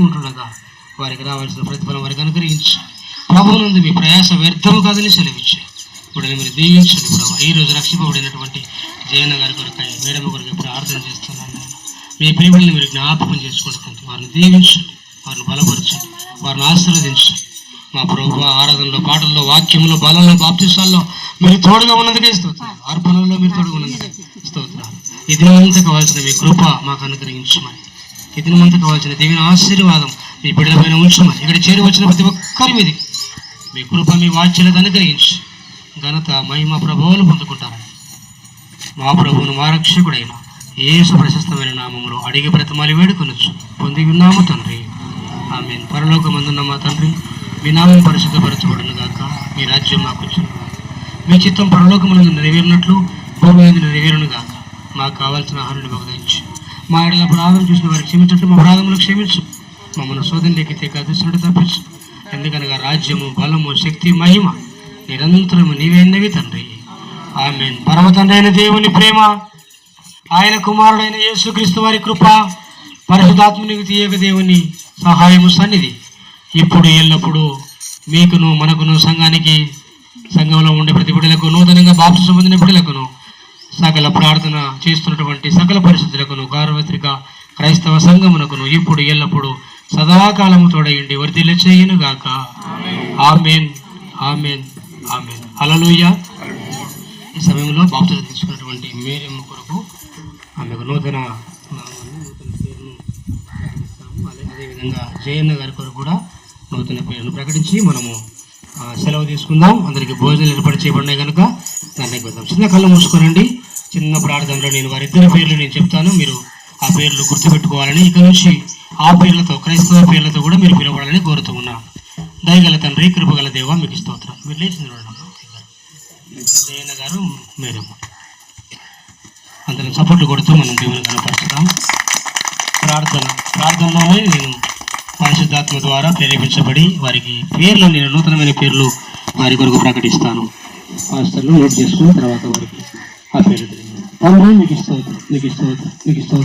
ఉంటుండగా వారికి రావాల్సిన ప్రతిఫలం వారికి అనుగ్రహించి ప్రభువునందు మీ ప్రయాస వ్యర్థము కాదని సెలవిచ్చి ఇప్పుడు మీరు దీవించండి. ప్రభావ ఈరోజు రక్షింపబడినటువంటి జయన్న గారి కొరకై మేడమ కొరకై ప్రార్థన చేస్తున్నాను. మీ ప్రేమల్ని మీరు జ్ఞాపకం చేసుకుంటుంది. వారిని దీవించండి, వారిని బలపరచండి, వారిని ఆశీర్వదించండి. మా ప్రభు ఆరాధనలో, పాటల్లో, వాక్యంలో, బలంలో, బాప్తిసాల్లో మీరు తోడుగా ఉన్నందుకే స్తోత్రాలు. అర్పణలో మీరు తోడుగా ఉన్నందుకే స్తోత్రాలు. ఈ దినమంతా కావాల్సిన మీ కృప మాకు అనుగ్రహించమని, ఈ దినమంతా కావాల్సిన దేవుని ఆశీర్వాదం మీ బిడ్డల పైన ఉంచమని, ఇక్కడ చేరి వచ్చిన ప్రతి ఒక్కరి మీది మీ కృప, మీ వాత్సల్యత అనుగ్రహించి ఘనత, మహిమ, ప్రభువులు పొందుకుంటారని మా ప్రభువును మా రక్షకుడైన యేసు ప్రశస్తమైన నామములో అడిగి బ్రతమాలి వేడుకొనొచ్చు పొంది ఉన్నాము తండ్రి. ఆమేన్. పరలోకమందున్న మా తండ్రి, మీ నామం పరిశుద్ధపరచబడును గాక. మీ రాజ్యం మాకు వచ్చును. మీ చిత్తం పరలోకమునందు నెరవేరినట్లు భూమి మీద నెరవేరును గాక. మాకు కావాల్సిన ఆహారాన్ని మాకు దయచు. మా ఎడల అపరాధం చూసిన వారికి క్షమించట్టు మా అపరాధములు క్షమించు. మమ్మల్ని శోధనలోకి తెగదిస్తున్నట్టు తప్పించు. ఎందుకనగా రాజ్యము, బలము, శక్తి, మహిమ నిరంతరము నీవైనవి తండ్రి. ఆమేన్. పరమ తండ్రి అయిన దేవుని ప్రేమ, ఆయన కుమారుడైన యేసుక్రీస్తు వారి కృప, పరిశుద్ధాత్మనికి తీయక దేవుని సహాయము, సన్నిధి ఇప్పుడు ఎల్లప్పుడూ మీకును, మనకును, సంఘానికి, సంఘంలో ఉండే ప్రతి బిడ్డలకు, నూతనంగా బాప్తిసం పొందిన బిడ్డలకును, సకల ప్రార్థన చేస్తున్నటువంటి సకల పరిస్థితులకును, సార్వత్రిక క్రైస్తవ సంఘమునకును ఇప్పుడు ఎల్లప్పుడూ సదాకాలము తోడయండి వర్ధిల్ల చేయును గాక. ఆమేన్, ఆమేన్, ఆమేన్. హల్లెలూయా. ఈ సమయంలో బాప్తిసం తీసుకున్నటువంటి మేరమ్మ కొరకు ఆమెకు నూతన పేరును ప్రకటిస్తాము. అదేవిధంగా జయన్న గారి కొరకు కూడా నూతన పేరును ప్రకటించి మనము సెలవు తీసుకుందాం. అందరికీ భోజనాలు ఏర్పాటు చేయబడినాయి కనుక దానికి వెళ్దాం. చిన్న కళ్ళు మూసుకోనండి. చిన్న ప్రార్థనలో నేను వారిద్దరి పేర్లు నేను చెప్తాను, మీరు ఆ పేర్లు గుర్తుపెట్టుకోవాలని, ఇక నుంచి ఆ పేర్లతో, క్రైస్తవ పేర్లతో కూడా మీరు పిలవడాలని కోరుతూ ఉన్నాను. దయగల తండ్రి, కృపగల దేవ, మీకు స్తోత్రం. మీరు లేచింది జయన్న గారు, మేరమ్మ, అందరం సపోర్ట్ కొడుతూ మనం దేవుని కనపరుచుతాం. ప్రార్థనలోనే నేను పరిశుద్ధాత్మ ద్వారా ప్రేరేపించబడి వారికి పేర్లు, నేను నూతనమైన పేర్లు వారి కొరకు ప్రకటిస్తాను. పాస్టర్లు నోట్ చేసుకున్న తర్వాత వారికి ఆ పేరు మీకు స్తోత్రం, మీకు స్తోత్రం, మీకు స్తోత్రం.